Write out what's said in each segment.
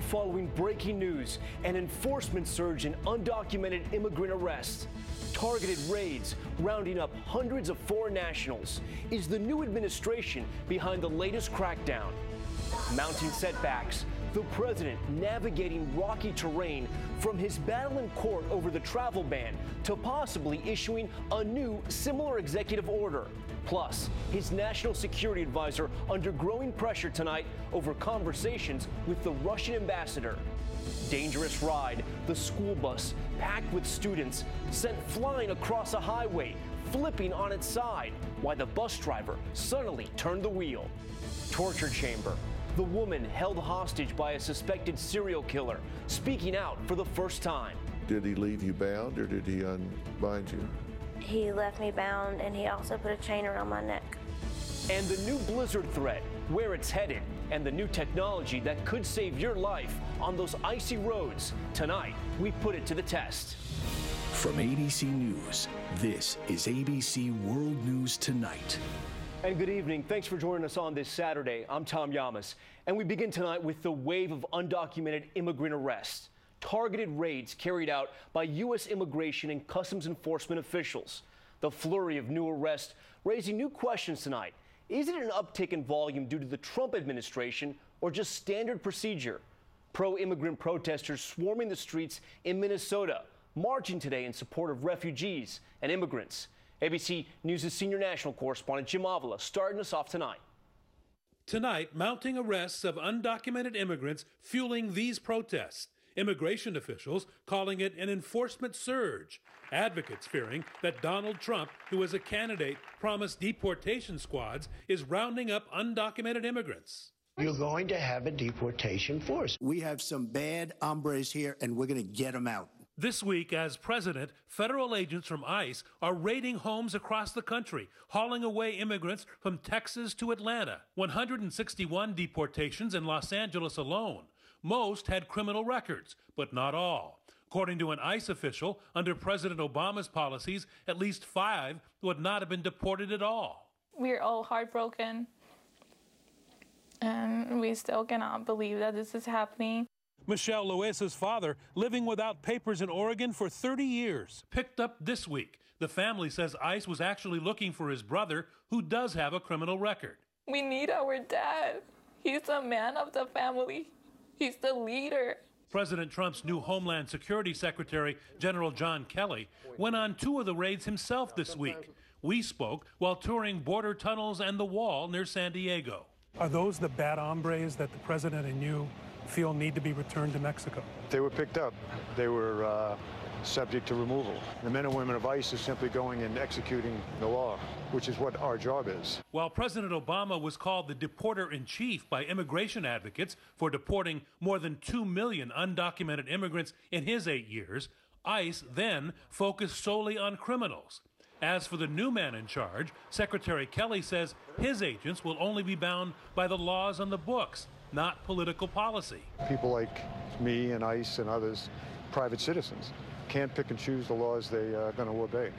following breaking news, an enforcement surge in undocumented immigrant arrests, targeted raids rounding up hundreds of foreign nationals. Is the new administration behind the latest crackdown? Mounting setbacks, the president navigating rocky terrain from his battle in court over the travel ban to possibly issuing a new similar executive order. Plus, his national security advisor under growing pressure tonight over conversations with the Russian ambassador. Dangerous ride, the school bus packed with students sent flying across a highway, flipping on its side, while the bus driver suddenly turned the wheel. Torture chamber. The woman held hostage by a suspected serial killer, speaking out for the first time. Did he leave you bound or did he unbind you? He left me bound and he also put a chain around my neck. And the new blizzard threat, where it's headed, and the new technology that could save your life on those icy roads. Tonight, we put it to the test. From ABC News, this is ABC World News Tonight. And good evening. Thanks for joining us on this Saturday. I'm Tom Yamas. And we begin tonight with the wave of undocumented immigrant arrests. Targeted raids carried out by U.S. immigration and customs enforcement officials. The flurry of new arrests raising new questions tonight. Is it an uptick in volume due to the Trump administration or just standard procedure? Pro-immigrant protesters swarming the streets in Minnesota, marching today in support of refugees and immigrants. ABC News' senior national correspondent Jim Wjla starting us off tonight. Tonight, mounting arrests of undocumented immigrants fueling these protests. Immigration officials calling it an enforcement surge. Advocates fearing that Donald Trump, who as a candidate promised deportation squads, is rounding up undocumented immigrants. You're going to have a deportation force. We have some bad hombres here, and we're going to get them out. This week, as president, federal agents from ICE are raiding homes across the country, hauling away immigrants from Texas to Atlanta. 161 deportations in Los Angeles alone. Most had criminal records, but not all. According to an ICE official, under President Obama's policies, at least 5 would not have been deported at all. We're all heartbroken, and we still cannot believe that this is happening. Michelle Luis's father, living without papers in Oregon for 30 years, picked up this week. The family says ICE was actually looking for his brother, who does have a criminal record. We need our dad. He's the man of the family. He's the leader. President Trump's new Homeland Security Secretary, General John Kelly, went on 2 of the raids himself this week. We spoke while touring border tunnels and the wall near San Diego. Are those the bad hombres that the president and you feel need to be returned to Mexico? They were picked up. They were subject to removal. The men and women of ICE are simply going and executing the law, which is what our job is. While President Obama was called the deporter-in-chief by immigration advocates for deporting more than 2 million undocumented immigrants in his 8 years, ICE then focused solely on criminals. As for the new man in charge, Secretary Kelly says his agents will only be bound by the laws on the books, not political policy. People like me and ICE and others, private citizens, can't pick and choose the laws they are going to obey.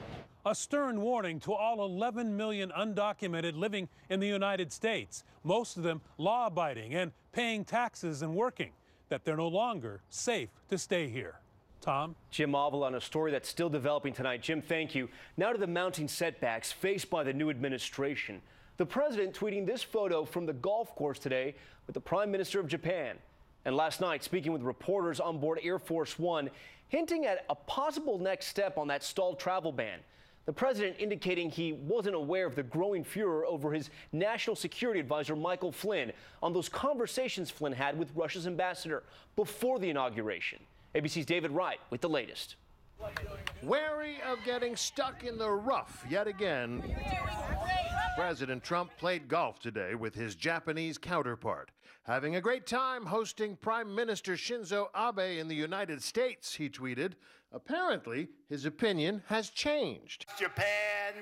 A stern warning to all 11 million undocumented living in the United States, most of them law-abiding and paying taxes and working, that they're no longer safe to stay here. Tom? Jim Wjla on a story that's still developing tonight. Jim, thank you. Now to the mounting setbacks faced by the new administration. The president tweeting this photo from the golf course today with the Prime Minister of Japan. And last night, speaking with reporters on board Air Force One, hinting at a possible next step on that stalled travel ban. The president indicating he wasn't aware of the growing furor over his national security advisor, Michael Flynn, on those conversations Flynn had with Russia's ambassador before the inauguration. ABC's David Wright with the latest. Wary of getting stuck in the rough yet again, President Trump played golf today with his Japanese counterpart. Having a great time hosting Prime Minister Shinzo Abe in the United States, he tweeted. Apparently, his opinion has changed. Japan,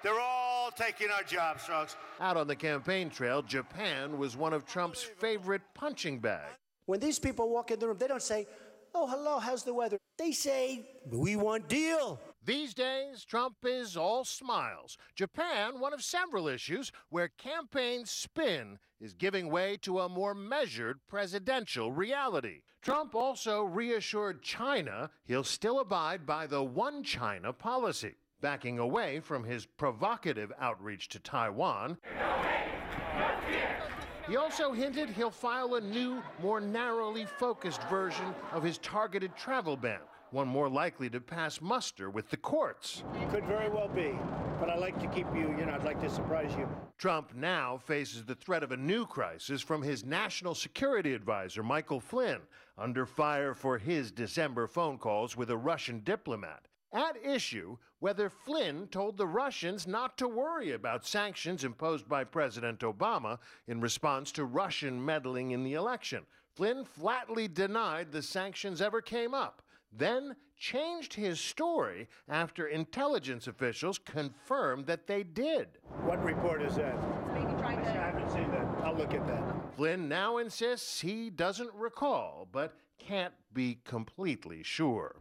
they're all taking our jobs, folks. Out on the campaign trail, Japan was one of Trump's favorite punching bags. When these people walk in the room, they don't say, "Oh, hello, how's the weather?" They say, "We want deal." These days, Trump is all smiles. Japan, one of several issues where campaign spin is giving way to a more measured presidential reality. Trump also reassured China he'll still abide by the One China policy, backing away from his provocative outreach to Taiwan. He also hinted he'll file a new, more narrowly focused version of his targeted travel ban, one more likely to pass muster with the courts. Could very well be, but I'd like to keep you, I'd like to surprise you. Trump now faces the threat of a new crisis from his national security advisor, Michael Flynn, under fire for his December phone calls with a Russian diplomat. At issue, whether Flynn told the Russians not to worry about sanctions imposed by President Obama in response to Russian meddling in the election. Flynn flatly denied the sanctions ever came up, then changed his story after intelligence officials confirmed that they did. What report is that? I haven't seen that. I'll look at that. Flynn now insists he doesn't recall, but can't be completely sure.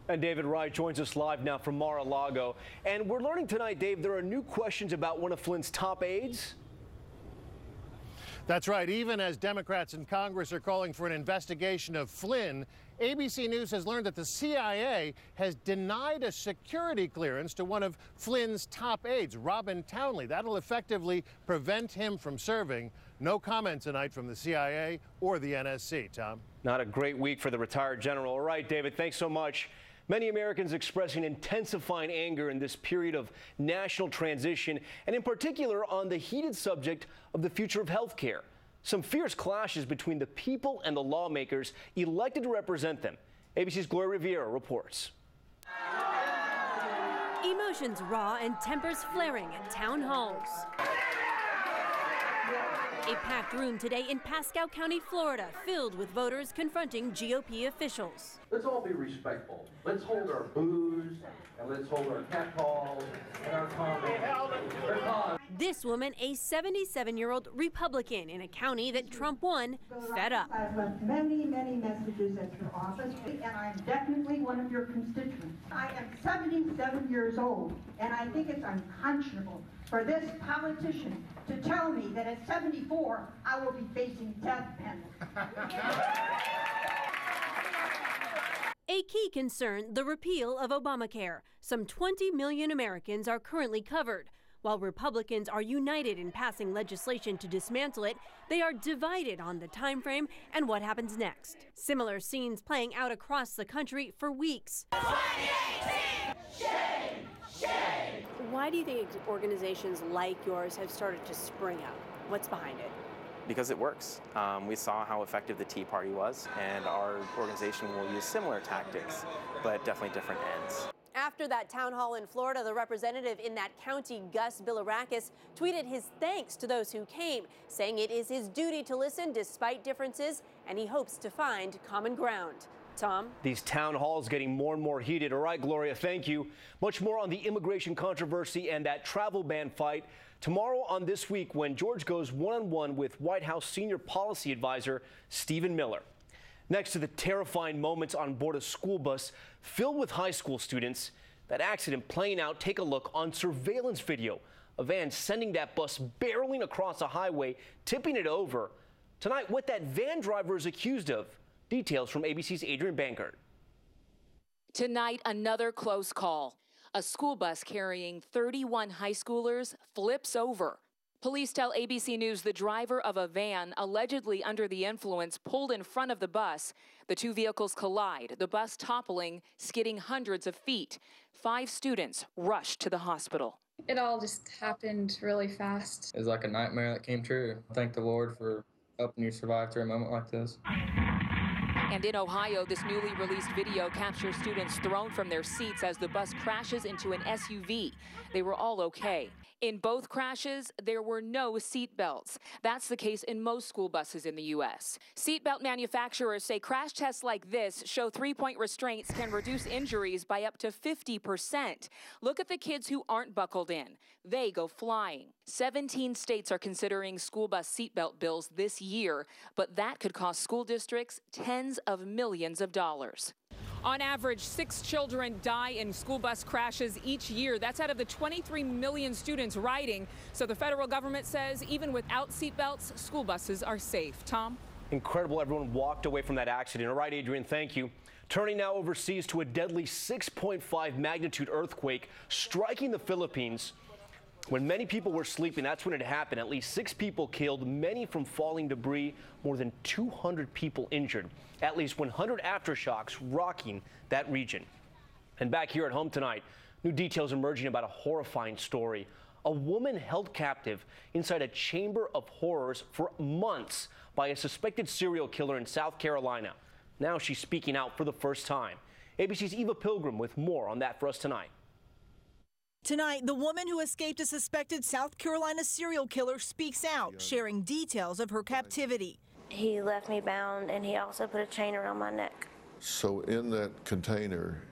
And David Wright joins us live now from Mar-a-Lago. And we're learning tonight, Dave, there are new questions about one of Flynn's top aides. That's right. Even as Democrats in Congress are calling for an investigation of Flynn, ABC News has learned that the CIA has denied a security clearance to one of Flynn's top aides, Robin Townley. That'll effectively prevent him from serving. No comment tonight from the CIA or the NSC, Tom. Not a great week for the retired general. All right, David, thanks so much. Many Americans expressing intensifying anger in this period of national transition, and in particular on the heated subject of the future of health care. Some fierce clashes between the people and the lawmakers elected to represent them. ABC's Gloria Rivera reports. Emotions raw and tempers flaring at town halls. A packed room today in Pasco County, Florida, filled with voters confronting GOP officials. Let's all be respectful. Let's hold our boos, and let's hold our catcalls and our comments. This woman, a 77-year-old Republican in a county that Trump won, fed up. I've left many, many messages at your office, and I'm definitely one of your constituents. I am 77 years old, and I think it's unconscionable for this politician to tell me that at 74, I will be facing death penalty. A key concern, the repeal of Obamacare. Some 20 million Americans are currently covered. While Republicans are united in passing legislation to dismantle it, they are divided on the time frame and what happens next. Similar scenes playing out across the country for weeks. 2018! Shame! Shame! Why do you think organizations like yours have started to spring up? What's behind it? Because it works. We saw how effective the Tea Party was, and our organization will use similar tactics, but definitely different ends. After that town hall in Florida, the representative in that county, Gus Bilirakis, tweeted his thanks to those who came, saying it is his duty to listen despite differences, and he hopes to find common ground. Tom? These town halls getting more and more heated. All right, Gloria, thank you. Much more on the immigration controversy and that travel ban fight tomorrow on This Week, when George goes one-on-one with White House senior policy advisor Stephen Miller. Next to the terrifying moments on board a school bus filled with high school students, that accident playing out, take a look on surveillance video. A van sending that bus barreling across a highway, tipping it over. Tonight, what that van driver is accused of. Details from ABC's Adrian Bankert. Tonight, another close call. A school bus carrying 31 high schoolers flips over. Police tell ABC News the driver of a van, allegedly under the influence, pulled in front of the bus. The two vehicles collide, the bus toppling, skidding hundreds of feet. 5 students rushed to the hospital. It all just happened really fast. It was like a nightmare that came true. Thank the Lord for helping you survive through a moment like this. And in Ohio, this newly released video captures students thrown from their seats as the bus crashes into an SUV. They were all okay. In both crashes, there were no seat belts. That's the case in most school buses in the U.S. Seatbelt manufacturers say crash tests like this show 3-point restraints can reduce injuries by up to 50%. Look at the kids who aren't buckled in. They go flying. 17 states are considering school bus seatbelt bills this year, but that could cost school districts tens of millions of dollars. On average, 6 children die in school bus crashes each year. That's out of the 23 million students riding. So the federal government says even without seatbelts, school buses are safe. Tom? Incredible. Everyone walked away from that accident. All right, Adrian, thank you. Turning now overseas to a deadly 6.5 magnitude earthquake striking the Philippines. When many people were sleeping, that's when it happened. At least 6 people killed, many from falling debris, more than 200 people injured. At least 100 aftershocks rocking that region. And back here at home tonight, new details emerging about a horrifying story. A woman held captive inside a chamber of horrors for months by a suspected serial killer in South Carolina. Now she's speaking out for the first time. ABC's Eva Pilgrim with more on that for us tonight. Tonight, the woman who escaped a suspected South Carolina serial killer speaks out, sharing details of her captivity. He left me bound, and he also put a chain around my neck. So in that container,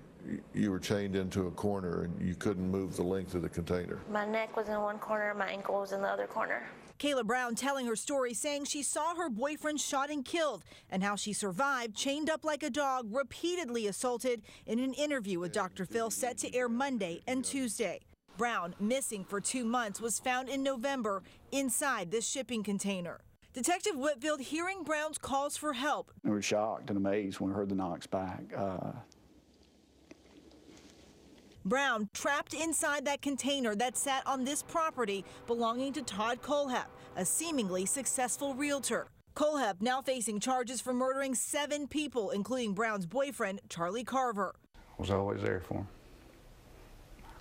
you were chained into a corner and you couldn't move the length of the container. My neck was in one corner, my ankle was in the other corner. Kayla Brown telling her story, saying she saw her boyfriend shot and killed, and how she survived, chained up like a dog, repeatedly assaulted, in an interview with Dr. Phil set to air Monday and Tuesday. Brown, missing for 2 months, was found in November inside this shipping container. Detective Whitfield hearing Brown's calls for help. We were shocked and amazed when we heard the knocks back. Brown trapped inside that container that sat on this property belonging to Todd Colehep, a seemingly successful realtor. Colehep now facing charges for murdering 7 people, including Brown's boyfriend, Charlie Carver. I was always there for him.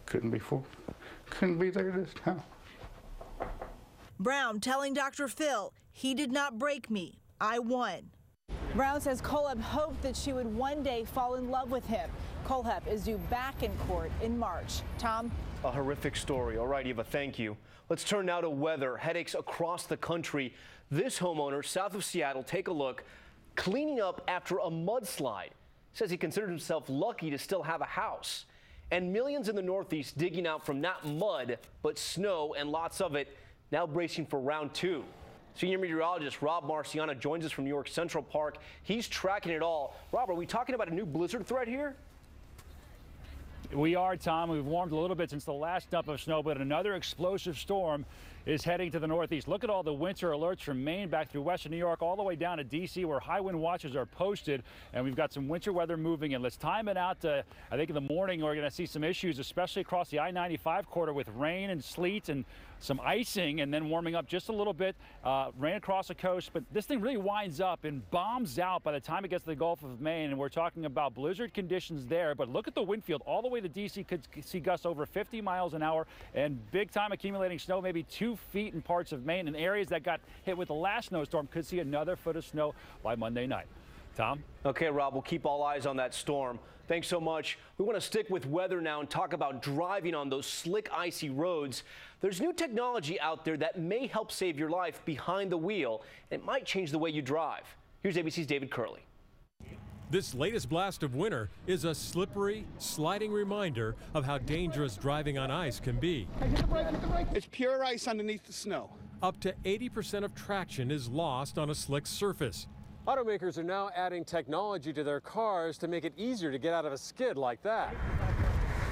Couldn't be there this time. Brown telling Dr. Phil, he did not break me, I won. Brown says Colehep hoped that she would one day fall in love with him. Colehep is due back in court in March. Tom? A horrific story. All right, Eva, thank you. Let's turn now to weather. Headaches across the country. This homeowner south of Seattle, take a look, cleaning up after a mudslide. Says he considers himself lucky to still have a house. And millions in the Northeast digging out from not mud, but snow, and lots of it, now bracing for round 2. Senior meteorologist Rob Marciano joins us from New York Central Park. He's tracking it all. Rob, are we talking about a new blizzard threat here? We are, Tom. We've warmed a little bit since the last dump of snow, but another explosive storm is heading to the Northeast. Look at all the winter alerts from Maine back through western New York, all the way down to D.C., where high wind watches are posted, and we've got some winter weather moving in. Let's time it out to, I think in the morning, we're going to see some issues, especially across the I-95 corridor with rain and sleet and some icing, and then warming up just a little bit, rain across the coast. But this thing really winds up and bombs out by the time it gets to the Gulf of Maine, and we're talking about blizzard conditions there. But look at the wind field all the way to D.C. Could see gusts over 50 miles an hour and big time accumulating snow, maybe 2 feet in parts of Maine. And areas that got hit with the last snowstorm could see another foot of snow by Monday night. Tom? Okay, Rob, we'll keep all eyes on that storm. Thanks so much. We want to stick with weather now and talk about driving on those slick, icy roads. There's new technology out there that may help save your life behind the wheel. It might change the way you drive. Here's ABC's David Curley. This latest blast of winter is a slippery, sliding reminder of how dangerous driving on ice can be. Hit the brake, hit the brake. It's pure ice underneath the snow. Up to 80% of traction is lost on a slick surface. Automakers are now adding technology to their cars to make it easier to get out of a skid like that.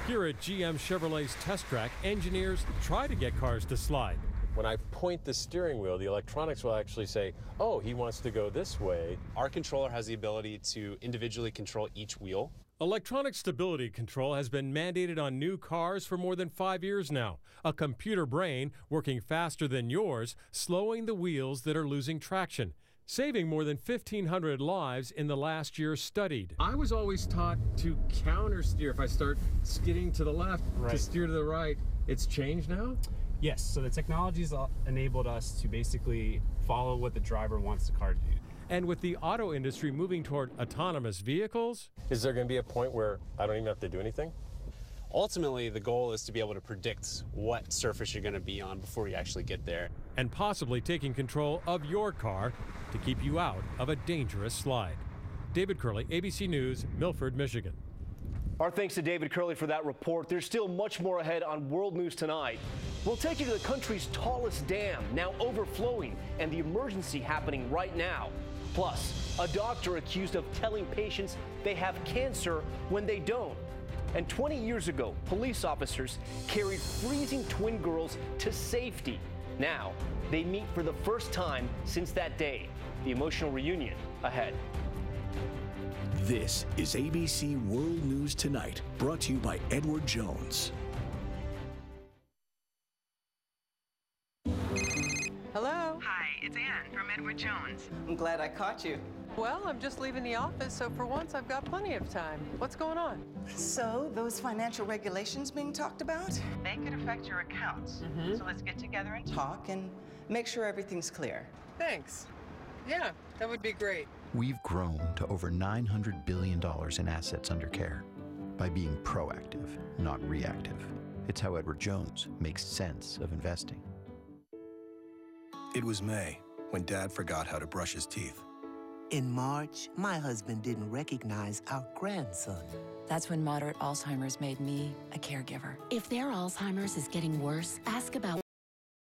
Here at GM Chevrolet's test track, engineers try to get cars to slide. When I point the steering wheel, the electronics will actually say, oh, he wants to go this way. Our controller has the ability to individually control each wheel. Electronic stability control has been mandated on new cars for more than 5 years now. A computer brain working faster than yours, slowing the wheels that are losing traction, saving more than 1,500 lives in the last year studied. I was always taught to counter steer. If I start skidding to the left, to steer to the right. It's changed now? Yes, so the technology's enabled us to basically follow what the driver wants the car to do. And with the auto industry moving toward autonomous vehicles, is there going to be a point where I don't even have to do anything? Ultimately, the goal is to be able to predict what surface you're going to be on before you actually get there. And possibly taking control of your car to keep you out of a dangerous slide. David Curley, ABC News, Milford, Michigan. Our thanks to David Curley for that report. There's still much more ahead on World News Tonight. We'll take you to the country's tallest dam, now overflowing, and the emergency happening right now. Plus, a doctor accused of telling patients they have cancer when they don't. And 20 years ago, police officers carried freezing twin girls to safety. Now, they meet for the first time since that day. The emotional reunion ahead. This is ABC World News Tonight, brought to you by Edward Jones. Hello? Hi, it's Anne from Edward Jones. I'm glad I caught you. Well, I'm just leaving the office, so for once I've got plenty of time. What's going on? So, those financial regulations being talked about? They could affect your accounts. So let's get together and talk and make sure everything's clear. Thanks. Yeah, that would be great. We've grown to over $900 billion in assets under care by being proactive, not reactive. It's how Edward Jones makes sense of investing. It was May when Dad forgot how to brush his teeth. In March, my husband didn't recognize our grandson. That's when moderate Alzheimer's made me a caregiver. If their Alzheimer's is getting worse, ask about